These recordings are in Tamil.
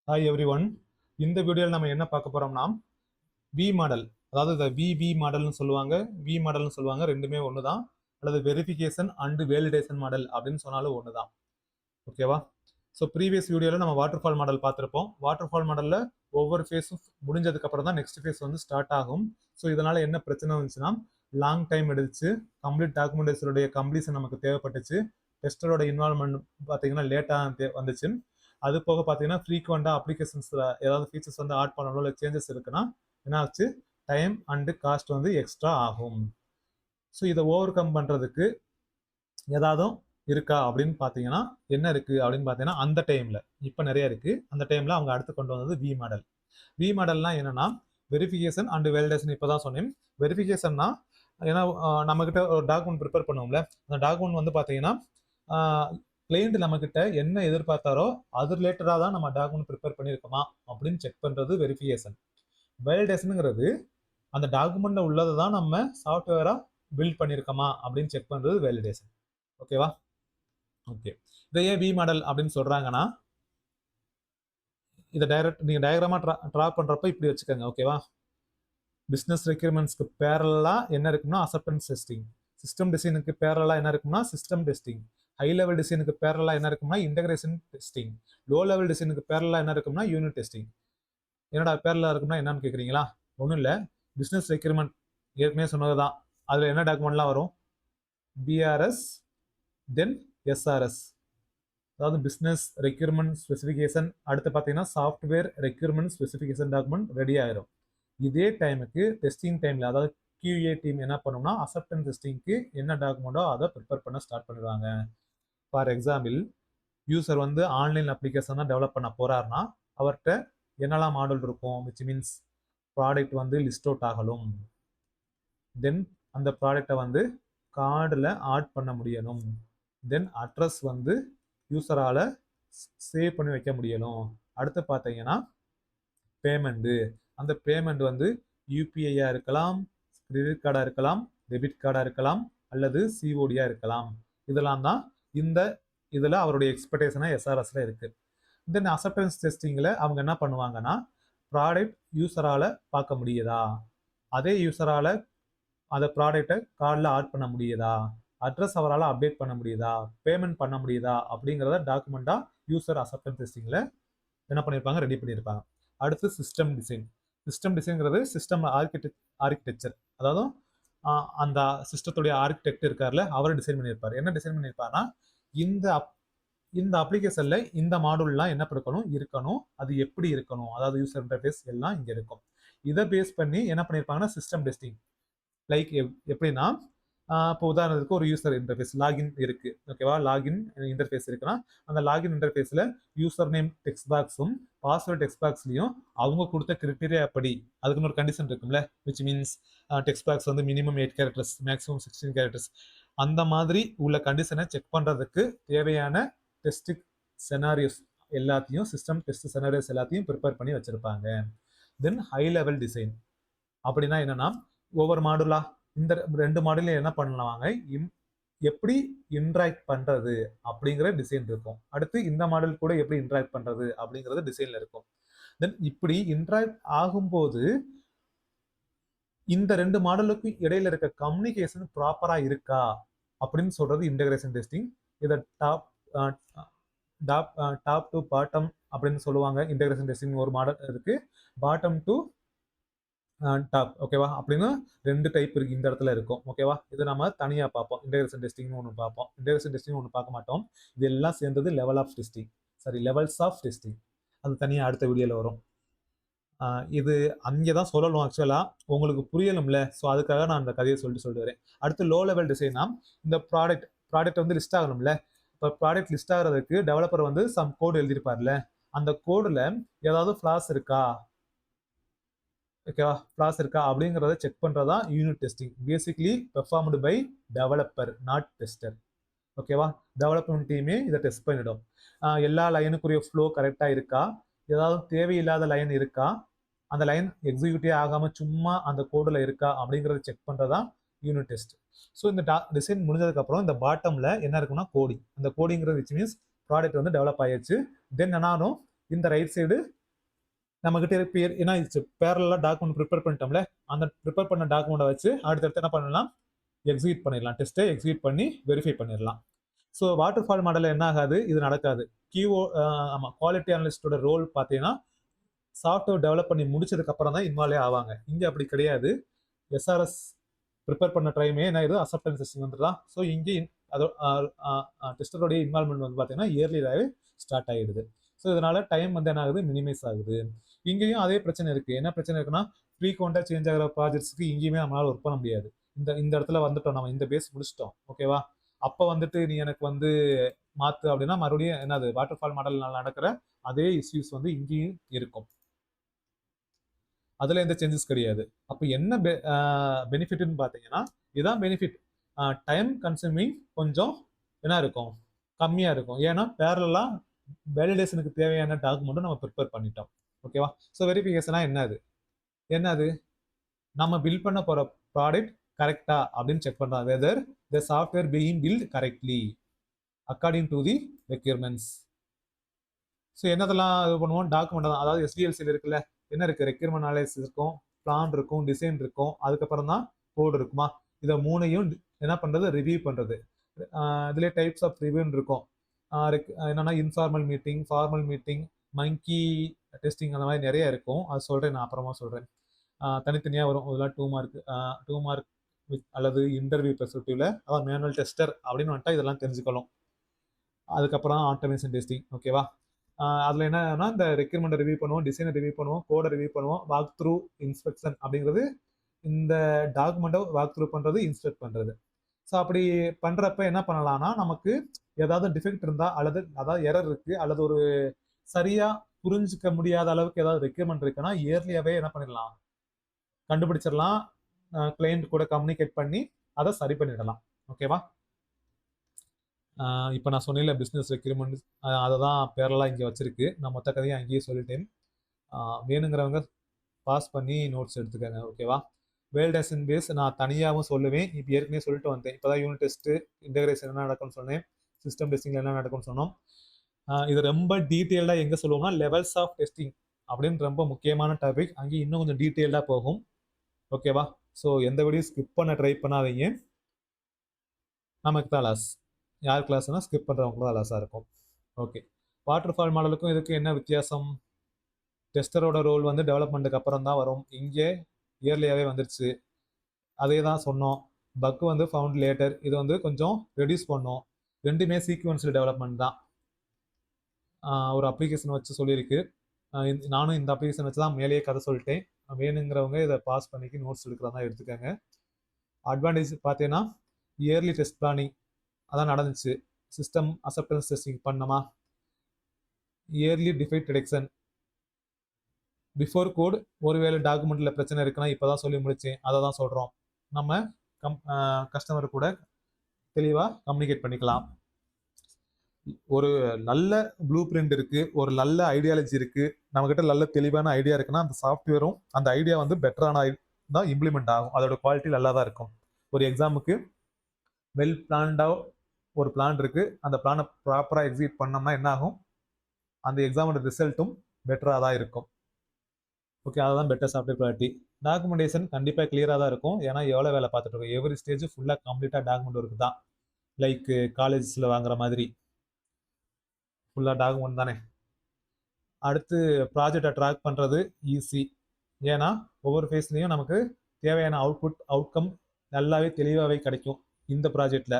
Hi every one. இந்த வீடியோவில் நம்ம என்ன பார்க்க போறோம்னா வி மாடல், அதாவது இந்த வி மாடல்னு சொல்லுவாங்க, வி மாடல்னு சொல்லுவாங்க, ரெண்டுமே ஒன்று தான். அல்லது வெரிஃபிகேஷன் அண்ட் வேலிடேஷன் மாடல் அப்படின்னு சொன்னாலும் ஒன்று தான். ஓகேவா? ஸோ ப்ரீவியஸ் வீடியோவில் நம்ம வாட்டர் ஃபால் மாடல் பார்த்துருப்போம். வாட்டர் ஃபால் மாடலில் ஒவ்வொரு ஃபேஸும் முடிஞ்சதுக்கு அப்புறம் தான் நெக்ஸ்ட் ஃபேஸ் வந்து ஸ்டார்ட் ஆகும். ஸோ இதனால என்ன பிரச்சனை வந்துச்சுன்னா, லாங் டைம் எடுத்துச்சு, கம்ப்ளீட் டாக்குமெண்டேஷனுடைய கம்ப்ளீஷன் நமக்கு தேவைப்பட்டுச்சு, டெஸ்டரோட இன்வால்மெண்ட் பார்த்தீங்கன்னா லேட்டாக வந்துச்சு. அது போக பார்த்தீங்கன்னா ஃப்ரீக்வெண்ட்டாக அப்ளிகேஷன்ஸில் ஏதாவது ஃபீச்சர்ஸ் வந்து ஆட் பண்ணணும் இல்லை சேஞ்சஸ் இருக்குன்னா என்ன ஆச்சு, டைம் அண்டு காஸ்ட் வந்து எக்ஸ்ட்ரா ஆகும். ஸோ இதை ஓவர் கம் பண்ணுறதுக்கு ஏதாவது இருக்கா அப்படின்னு பார்த்தீங்கன்னா என்ன இருக்குது அப்படின்னு பார்த்தீங்கன்னா, அந்த டைமில் இப்போ நிறைய இருக்குது. அந்த டைமில் அவங்க அடுத்து கொண்டு வந்தது வி மாடல். வி மாடல்னா என்னன்னா வெரிஃபிகேஷன் அண்ட் வேலிடேஷன். இப்போ தான் சொன்னேன். வெரிஃபிகேஷன்னா ஏன்னா நம்மக்கிட்ட ஒரு டாக்குமெண்ட் ப்ரிப்பேர் பண்ணுவோம்ல, அந்த டாக்குமெண்ட் வந்து பார்த்தீங்கன்னா கிளைண்ட் நம்மக்கிட்ட என்ன எதிர்பார்த்தாரோ அது ரிலேட்டடாக தான் நம்ம டாக்குமெண்ட் ப்ரிப்பேர் பண்ணியிருக்கோமா அப்படின்னு செக் பண்ணுறது வெரிஃபிகேஷன். வேலிடேஷனுங்கிறது அந்த டாக்குமெண்ட்ல உள்ளதை தான் நம்ம சாஃப்ட்வேராக பில்ட் பண்ணியிருக்கோமா அப்படின்னு செக் பண்ணுறது வேலிடேஷன். ஓகேவா? ஓகே. இதை ஏன் வி மாடல் அப்படின்னு சொல்கிறாங்கன்னா, இதை நீங்கள் டயக்ராமாக ட்ரா பண்ணுறப்ப இப்படி வச்சுக்கோங்க. ஓகேவா? பிஸ்னஸ் ரெக்யர்மெண்ட்ஸ்க்கு பேரலாக என்ன இருக்குன்னா அக்செப்டன்ஸ் டெஸ்டிங், சிஸ்டம் டிசைனுக்கு பேரலாக என்ன இருக்குன்னா சிஸ்டம் டெஸ்டிங், ஹை லெவல் டிசைனுக்கு பேரலாக என்ன இருக்குன்னா இன்டகிரேஷன் டெஸ்டிங், லோ லெவல் டிசைனுக்கு பேரலாக என்ன இருக்குன்னா யூனிட் டெஸ்டிங். என்னடா பேரலாக இருக்குன்னா என்னன்னு கேட்குறீங்களா? ஒன்றும் இல்லை, பிஸ்னஸ் ரெக்யர்மெண்ட் ஏற்கனவே சொன்னது தான். அதில் என்ன டாக்குமெண்ட்லாம் வரும்? பிஆர்எஸ் தென் எஸ்ஆர்எஸ், அதாவது பிஸ்னஸ் ரெக்யர்மெண்ட் ஸ்பெசிஃபிகேஷன். அடுத்து பார்த்தீங்கன்னா software requirement specification document ready ஆயிரும். இதே டைமுக்கு டெஸ்டிங் டைமில், அதாவது QA டீம் என்ன பண்ணணும்னா அக்செப்டன்ஸ் டெஸ்டிங்க்கு என்ன டாக்குமெண்ட்டோ அதை ப்ரிப்பேர் பண்ண ஸ்டார்ட் பண்ணிடுவாங்க. ஃபார் எக்ஸாம்பிள், யூசர் வந்து ஆன்லைன் அப்ளிகேஷன் தான் டெவலப் பண்ண போறாருன்னா அவர்கிட்ட என்னெல்லாம் மாடல் இருக்கும், விச் மீன்ஸ் ப்ராடக்ட் வந்து லிஸ்ட் அவுட் ஆகணும், தென் அந்த ப்ராடக்டை வந்து கார்டில் ஆட் பண்ண முடியணும், தென் அட்ரஸ் வந்து யூசரால் சேவ் பண்ணி வைக்க முடியணும். அடுத்து பார்த்தீங்கன்னா பேமெண்ட்டு, அந்த பேமெண்ட் வந்து யூபிஐயாக இருக்கலாம், கிரெடிட் கார்டாக இருக்கலாம், டெபிட் கார்டாக இருக்கலாம், அல்லது சிஓடியாக இருக்கலாம். இதெல்லாம் தான் இந்த இதில் அவருடைய எக்ஸ்பெக்டேஷனாக எஸ்ஆர்எஸ்ல இருக்குது. தென் அக்செப்டன்ஸ் டெஸ்டிங்கில் அவங்க என்ன பண்ணுவாங்கன்னா, ப்ராடக்ட் யூசரால் பார்க்க முடியுதா, அதே யூசரால் அந்த ப்ராடக்டை கார்டில் ஆட் பண்ண முடியுதா, அட்ரஸ் அவரால் அப்டேட் பண்ண முடியுதா, பேமெண்ட் பண்ண முடியுதா அப்படிங்கிறத டாக்குமெண்ட்டாக யூசர் அக்செப்டன்ஸ் டெஸ்டிங்கில் என்ன பண்ணியிருப்பாங்க, ரெடி பண்ணியிருப்பாங்க. அடுத்து சிஸ்டம் டிசைன். சிஸ்டம் டிசைன்ங்கிறது சிஸ்டம் ஆர்கிடெக்சர், அதாவது அந்த சிஸ்டத்துடைய ஆர்கிடெக்ட் இருக்கார்ல அவர் டிசைன் பண்ணியிருப்பார். என்ன டிசைன் பண்ணியிருப்பாருன்னா, இந்த அப்ளிகேஷன்ல இந்த மாடூல்லாம் என்ன இருக்கணும், அது எப்படி இருக்கணும், அதாவது யூசர் இன்டர்ஃபேஸ் எல்லாம் இங்கே இருக்கும். இதை பேஸ் பண்ணி என்ன பண்ணியிருப்பாங்கன்னா சிஸ்டம் டெஸ்டிங். லைக் எப்படின்னா, இப்போ உதாரணத்துக்கு ஒரு யூசர் இன்டர்ஃபேஸ் லாகின் இருக்கு. ஓகேவா? லாகின் இன்டர்ஃபேஸ் இருக்குன்னா அந்த லாகின் இன்டர்ஃபேஸ்ல யூசர் நேம் டெக்ஸ்ட் பாக்ஸும் பாஸ்வேர்ட் டெக்ஸ்ட் பாக்ஸ்லையும் அவங்க கொடுத்த கிரிட்டீரியா படி அதுக்குன்னு ஒரு கண்டிஷன் இருக்கும்ல, விச் மீன்ஸ் டெக்ஸ்ட் பாக்ஸ் வந்து மினிமம் 8 கேரக்டர்ஸ், மேக்ஸிமம் 16 கேரக்டர்ஸ், அந்த மாதிரி உள்ள கண்டிஷனை செக் பண்ணுறதுக்கு தேவையான டெஸ்ட் செனாரியோஸ் எல்லாத்தையும், சிஸ்டம் டெஸ்ட் செனாரியோஸ் எல்லாத்தையும் ப்ரிப்பேர் பண்ணி வச்சிருப்பாங்க. தென் ஹை லெவல் டிசைன் அப்படின்னா என்னன்னா, ஒவ்வொரு மாடுலா இந்த ரெண்டு மாடலையும் என்ன பண்ணலாங்க, எப்படி இன்ட்ராக்ட் பண்றது அப்படிங்கிற டிசைன் இருக்கும். அடுத்து இந்த மாடல் கூட எப்படி இன்ட்ராக்ட் பண்றது அப்படிங்கிறது டிசைன்ல இருக்கும். தென் இப்படி இன்ட்ராக்ட் ஆகும்போது இந்த ரெண்டு மாடலுக்கும் இடையில இருக்க கம்யூனிகேஷன் ப்ராப்பரா இருக்கா அப்படின்னு சொல்றது இன்டகிரேஷன் டெஸ்டிங். இதை டாப் டு பாட்டம் அப்படின்னு சொல்லுவாங்க. இன்டகிரேஷன் டெஸ்டிங் ஒரு மாடல் இருக்கு, பாட்டம் டு டாப். ஓகேவா? அப்படின்னு ரெண்டு டைப் இருக்கு இந்த இடத்துல இருக்கும். ஓகேவா? இது நம்ம தனியாக பார்ப்போம். இன்டகிரேஷன் டெஸ்டிங்னு ஒன்று பார்ப்போம், இன்டகிரேஷன் டெஸ்டிங் ஒன்று பார்க்க மாட்டோம். இது எல்லாம் சேர்ந்தது level of testing, sorry levels of testing. அது தனியாக அடுத்த வீடியோவில் வரும். இது அங்கே தான் சொல்லணும் ஆக்சுவலாக, உங்களுக்கு புரியலும்ல. ஸோ அதுக்காக நான் அந்த கதையை சொல்லிட்டு வரேன். அடுத்து லோ லெவல் டிசைனா, இந்த ப்ராடக்ட் வந்து லிஸ்ட் ஆகணும்ல. இப்போ ப்ராடக்ட் லிஸ்ட் ஆகிறதுக்கு டெவலப்பர் வந்து சம் கோடு எழுதியிருப்பார்ல, அந்த கோடில் ஏதாவது ஃப்ளாஸ் இருக்கா, ஓகேவா, ஃப்ளாஸ் இருக்கா அப்படிங்கிறத செக் பண்ணுறதா unit testing. Basically performed by developer, not tester. ஓகேவா? டெவலப்மெண்ட் டீமே இதை டெஸ்ட் பண்ணிடும். எல்லா லைனுக்குரிய ஃப்ளோ கரெக்டாக இருக்கா, ஏதாவது தேவையில்லாத லைன் இருக்கா, அந்த லைன் எக்ஸிக்யூட்டிவ் ஆகாமல் சும்மா அந்த கோடில் இருக்கா அப்படிங்கிறத செக் பண்ணுறதா யூனிட் டெஸ்ட். ஸோ இந்த டிசைன் முடிஞ்சதுக்கப்புறம் இந்த பாட்டமில் என்ன இருக்குன்னா கோடிங். அந்த கோடிங்கிறது விச் மீன்ஸ் ப்ராடக்ட் வந்து டெவலப் ஆயிடுச்சு. தென் என்னாலும் இந்த ரைட் சைடு நம்மகிட்ட இருக்க ஏன்னா பேரலாக டாக்குமெண்ட் ப்ரிப்பேர் பண்ணிட்டோம்ல, அந்த ப்ரிப்பேர் பண்ண டாக்குமெண்ட்டை வச்சு அடுத்தடுத்து என்ன பண்ணலாம், எக்ஸிக்யூட் பண்ணிடலாம், டெஸ்ட்டை எக்ஸிக்யூட் பண்ணி வெரிஃபை பண்ணிடலாம். ஸோ வாட்டர் ஃபால் மாடலில் என்ன ஆகாது, இது நடக்காது. கியூஓ ஆமாம், குவாலிட்டி அனலிஸ்டோட ரோல் பார்த்தீங்கன்னா சாஃப்ட்வேர் டெவலப் பண்ணி முடிச்சதுக்கு அப்புறம் தான் இன்வால்வே ஆவாங்க. இங்கே அப்படி கிடையாது. எஸ்ஆர்எஸ் ப்ரிப்பேர் பண்ண டைமே என்ன ஆயிடுது, அக்செப்டன்ஸ் டெஸ்டிங் வந்துடலாம். ஸோ இங்கே அதோ டெஸ்டருடைய இன்வால்மெண்ட் வந்து பார்த்தீங்கன்னா இயர்லியாகவே ஸ்டார்ட் ஆகிடுது. ஸோ இதனால டைம் வந்து என்ன ஆகுது, மினிமைஸ் ஆகுது. இங்கேயும் அதே பிரச்சனை இருக்கு. என்ன பிரச்சனை இருக்குன்னா, ஃப்ரீக்வெண்ட்டாக சேஞ்ச் ஆகிற ப்ராஜெக்ட்ஸ்க்கு இங்கேயுமே நம்மளால ஒர்க் பண்ண முடியாது. இந்த இந்த இடத்துல வந்துட்டோம், நம்ம இந்த பேஸ் முடிச்சிட்டோம், ஓகேவா? அப்போ வந்துட்டு நீ எனக்கு வந்து மாத்து அப்படின்னா மறுபடியும் என்னது, வாட்டர் ஃபால் மாடல்னால நடக்கிற அதே இஷ்யூஸ் வந்து இங்கேயும் இருக்கும். அதுல எந்த சேஞ்சஸ் கிடையாது. அப்போ என்ன பெனிஃபிட்னு பார்த்தீங்கன்னா, இதுதான் பெனிஃபிட். டைம் கன்சூமிங் கொஞ்சம் என்ன இருக்கும், கம்மியா இருக்கும். ஏன்னா பேரலா வேலிடேஷனுக்கு தேவையான டாக்குமெண்ட்டும் நம்ம ப்ரிப்பேர் பண்ணிட்டோம், ஓகேவா? ஸோ வெரிஃபிகேஷனா என்னது நம்ம பில்ட் பண்ண போற ப்ராடக்ட் கரெக்டா அப்படின்னு செக் பண்றோம். Whether the software being built correctly according to the requirements. So என்னதெல்லாம் இது பண்ணுவோம், டாக்குமெண்ட் தான். அதாவது எஸ்டிஎல்சியில் இருக்குல்ல, என்ன இருக்கு, ரெக்யர்மெண்ட் அனாலிசிஸ் இருக்கும், பிளான் இருக்கும், டிசைன் இருக்கும், அதுக்கப்புறம் தான் கோட் இருக்குமா. இதை மூணையும் என்ன பண்றது, ரிவ்யூ பண்றது. இதுலேயே டைப்ஸ் ஆஃப் ரிவ்யூன்னு இருக்கும். என்னன்னா இன்ஃபார்மல் மீட்டிங், ஃபார்மல் மீட்டிங், மங்கி டெஸ்டிங், அந்த மாதிரி நிறைய இருக்கும். அது சொல்றேன், நான் அப்புறமா சொல்றேன். தனித்தனியாக வரும். இதெல்லாம் 2 மார்க் அல்லது இன்டர்வியூ பெர்ஸ்பெக்டிவ்ல அதாவது மேனுவல் டெஸ்டர் அப்படின்னு வந்துட்டா இதெல்லாம் தெரிஞ்சுக்கலாம். அதுக்கப்புறம் ஆட்டோமேஷன் டெஸ்டிங், ஓகேவா? அதில் என்னன்னா இந்த ரெக்யர்மெண்ட்டை ரிவ்யூ பண்ணுவோம், டிசைனை ரிவ்யூ பண்ணுவோம், கோடை ரிவ்யூ பண்ணுவோம். வாக் த்ரூ இன்ஸ்பெக்ஷன் அப்படிங்கிறது இந்த டாக்குமெண்ட்டை வாக் த்ரூ பண்ணுறது, இன்ஸ்பெக்ட் பண்ணுறது. ஸோ அப்படி பண்ணுறப்ப என்ன பண்ணலாம்னா, நமக்கு ஏதாவது டிஃபெக்ட் இருந்தால் அல்லது அதாவது எரர் இருக்குது அல்லது ஒரு சரியாக புரிஞ்சிக்க முடியாத அளவுக்கு ஏதாவது ரெக்யர்மெண்ட் இருக்குன்னா இயர்லியாகவே என்ன பண்ணிடலாம், கண்டுபிடிச்சிடலாம். கிளைண்ட் கூட கம்யூனிகேட் பண்ணி அதை சரி பண்ணிடலாம், ஓகேவா? இப்போ நான் சொன்னேன்ல பிஸ்னஸ் ரெக்யூர்மெண்ட், அதை தான் பேரலாக இங்கே வச்சிருக்கு. நான் மொத்த கதையும் அங்கேயே சொல்லிட்டேன். வேணுங்கிறவங்க பாஸ் பண்ணி நோட்ஸ் எடுத்துக்கோங்க, ஓகேவா? வேல்டேஷன் பேஸ் நான் தனியாகவும் சொல்லுவேன். இப்போ ஏற்கனவே சொல்லிட்டு வந்தேன். இப்போ தான் யூனிட் டெஸ்ட்டு, இன்டகிரேஷன் என்ன நடக்கும்னு சொன்னேன், சிஸ்டம் டெஸ்டிங்கில் என்ன நடக்கும்னு சொன்னோம். இது ரொம்ப டீட்டெயில்டாக எங்கே சொல்லுவோம்னா லெவல்ஸ் ஆஃப் டெஸ்டிங் அப்படின்னு ரொம்ப முக்கியமான டாபிக். அங்கேயும் இன்னும் கொஞ்சம் டீட்டெயில்டாக போகும், ஓகேவா? ஸோ எந்த வீடியோ ஸ்கிப் பண்ண ட்ரை பண்ணாதீங்க. நமக்கு தான் லாஸ். யார் கிளாஸ்னா ஸ்கிப் பண்ணுறவங்க தான் லாஸாக இருக்கும். ஓகே, வாட்டர் ஃபால் மாடலுக்கும் இதுக்கு என்ன வித்தியாசம்? டெஸ்டரோட ரோல் வந்து டெவலப்மெண்ட்டுக்கு அப்புறம் தான் வரும். இங்கே இயர்லியாகவே வந்துருச்சு. அதே தான் சொன்னோம். பக் வந்து ஃபவுண்ட் லேட்டர். இது வந்து கொஞ்சம் ரெடியூஸ் பண்ணோம். ரெண்டுமே சீக்வன்ஸில் டெவலப்மெண்ட் தான். ஒரு அப்ளிகேஷன் வச்சு சொல்லியிருக்கு. நானும் இந்த அப்ளிகேஷன் வச்சு தான் மேலேயே கதை சொல்லிட்டேன். வேணுங்கிறவங்க இதை பாஸ் பண்ணிக்கி நோட்ஸ் எடுக்கிறதா எடுத்துக்கோங்க. அட்வான்டேஜ் பார்த்தீங்கன்னா இயர்லி டெஸ்ட் பிளானிங் அதான் நடந்துச்சு. சிஸ்டம் அக்செப்டன்ஸ் டெஸ்டிங் பண்ணோமா, early defect detection, before code ஒருவேளை டாக்குமெண்ட்டில் பிரச்சனை இருக்குன்னா இப்போ தான் சொல்லி முடித்தேன், அதை தான் சொல்கிறோம். நம்ம கஸ்டமர் கூட தெளிவாக கம்யூனிகேட் பண்ணிக்கலாம். ஒரு நல்ல ப்ளூ பிரிண்ட் இருக்குது, ஒரு நல்ல ஐடியாலஜி இருக்குது, நம்மக்கிட்ட நல்ல தெளிவான ஐடியா இருக்குன்னா அந்த சாஃப்ட்வேரும் அந்த ஐடியா வந்து பெட்டரான தான் இம்ப்ளிமெண்ட் ஆகும். அதோட குவாலிட்டி நல்லா தான் இருக்கும். ஒரு எக்ஸாமுக்கு வெல் பிளான்டாக ஒரு பிளான் இருக்குது, அந்த பிளானை ப்ராப்பராக எக்ஸிக்யூட் பண்ணோம்னா என்ன ஆகும், அந்த எக்ஸாமோட ரிசல்ட்டும் பெட்டராக தான் இருக்கும். ஓகே, அதுதான் பெட்டர் சாஃப்ட்வேர் குவாலிட்டி. டாக்குமெண்டேஷன் கண்டிப்பாக கிளியராக தான் இருக்கும். ஏன்னா எவ்வளோ வேலை பார்த்துட்டு இருக்கோம், எவ்ரி ஸ்டேஜ் ஃபுல்லாக கம்ப்ளீட்டாக டாக்குமெண்ட் ஒர்க் தான். லைக் காலேஜஸில் வாங்குற மாதிரி ஃபுல்லாக டாக்குமெண்ட் தானே. அடுத்து ப்ராஜெக்டை ட்ராக் பண்ணுறது ஈஸி. ஏன்னா ஒவ்வொரு ஃபேஸ்லேயும் நமக்கு தேவையான அவுட்கம் நல்லாவே தெளிவாகவே கிடைக்கும். இந்த ப்ராஜெக்டில்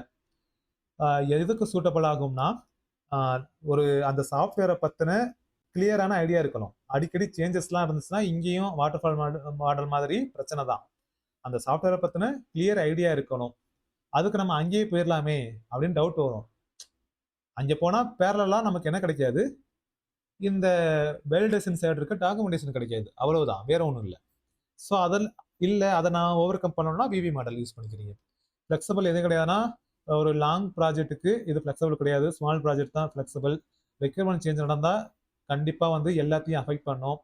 எதுக்கு சூட்டபிள் ஆகும்னா, ஒரு அந்த சாஃப்ட்வேரை பற்றின கிளியரான ஐடியா இருக்கணும். அடிக்கடி சேஞ்சஸ்லாம் இருந்துச்சுன்னா இங்கேயும் வாட்டர்ஃபால் மாடல் மாதிரி பிரச்சனை தான். அந்த சாஃப்ட்வேரை பற்றின கிளியர் ஐடியா இருக்கணும். அதுக்கு நம்ம அங்கேயே போயிடலாமே அப்படின்னு டவுட் வரும். அங்கே போனால் பேரலாக நமக்கு என்ன கிடைக்காது, இந்த வேலிடேஷன் சைடு இருக்க டாக்குமெண்டேஷன் கிடைக்காது, அவ்வளவுதான், வேற ஒன்றும் இல்லை. ஸோ அதில் இல்லை, அதை நான் ஓவர் கம் பண்ணணும்னா விவி மாடல் யூஸ் பண்ணிக்கிறீங்க. ஃப்ளெக்சிபிள் எது கிடையாதுன்னா, ஒரு லாங் ப்ராஜெக்ட்டுக்கு இது ஃப்ளெக்சிபிள் கிடையாது, ஸ்மால் ப்ராஜெக்ட் தான் ஃப்ளெக்சிபிள். ரெக்யர்மெண்ட் சேஞ்ச் நடந்தால் கண்டிப்பாக வந்து எல்லாத்தையும் அஃபெக்ட் பண்ணும்.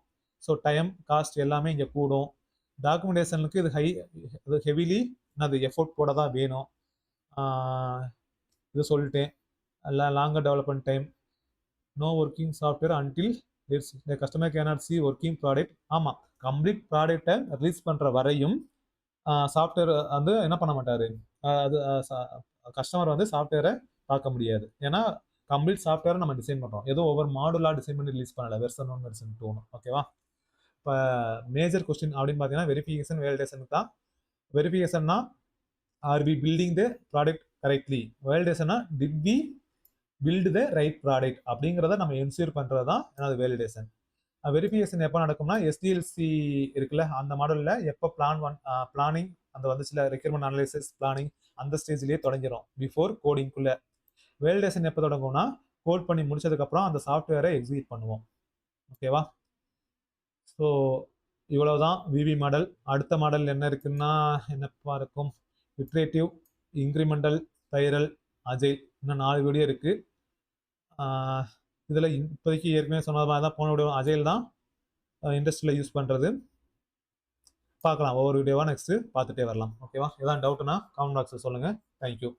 ஸோ டைம் காஸ்ட் எல்லாமே இங்கே கூடும். டாக்குமெண்டேஷனுக்கு இது ஹெவிலி அது எஃபோர்ட் போட தான் வேணும். இது சொல்லிட்டேன். Longer development time, no working software until it's the customer cannot see working product. ஆமாம், கம்ப்ளீட் ப்ராடக்டை ரிலீஸ் பண்ணுற வரையும் சாஃப்ட்வேர் வந்து என்ன பண்ண மாட்டார், அது கஸ்டமர் வந்து சாஃப்ட்வேரை பார்க்க முடியாது. ஏன்னா கம்ப்ளீட் சாஃப்ட்வேரை நம்ம டிசைன் பண்ணுறோம், ஏதோ ஒவ்வொரு மாடுலாக டிசைன் பண்ணி ரிலீஸ் பண்ணல, வெர்சன் 1 வெர்சன் 2. ஓகேவா? இப்போ மேஜர் கொஸ்டின் அப்படின்னு பார்த்தீங்கன்னா வெரிஃபிகேஷன் வேலிடேஷனுக்கு தான். வெரிஃபிகேஷன்னா are we building the product correctly, வேலிடேஷனா did we build the right product அப்படிங்கிறத நம்ம என்ஷூர் பண்ணுறது தான் என்னது வேலிடேஷன். வெரிஃபிகேஷன் எப்போ நடக்கும்னா எஸ்டிஎல்சி இருக்குல்ல, அந்த மாடலில் எப்போ பிளானிங் அந்த வந்துச்சுல, ரெக்யர்மெண்ட் அனலைசிஸ் பிளானிங் அந்த ஸ்டேஜ்லேயே தொடங்கிடும், பிஃபோர் கோடிங்குள்ளே. வேலிடேஷன் எப்போ தொடங்கும்னா கோட் பண்ணி முடிச்சதுக்கப்புறம் அந்த சாஃப்ட்வேரை எக்ஸிக்யூட் பண்ணுவோம். ஓகேவா? ஸோ இவ்வளவுதான் விவி மாடல். அடுத்த மாடல் என்ன இருக்குன்னா என்னப்பா இருக்கும், இட்ரேட்டிவ், இன்க்ரிமெண்டல், ஸ்பைரல், அஜைல், இன்னும் 4 வீடியோ இருக்குது. இதில் இப்போதைக்கு ஏற்கனவே சொன்ன மாதிரி தான் போன வீடியோ அஜைல் தான் இண்டஸ்ட்ரியில் யூஸ் பண்ணுறது. பார்க்கலாம், ஒவ்வொரு வீடியோவாக நெக்ஸ்ட்டு பார்த்துட்டே வரலாம். ஓகேவா? எதாவது டவுட்னா கமெண்ட் பாக்ஸில் சொல்லுங்கள். தேங்க்யூ.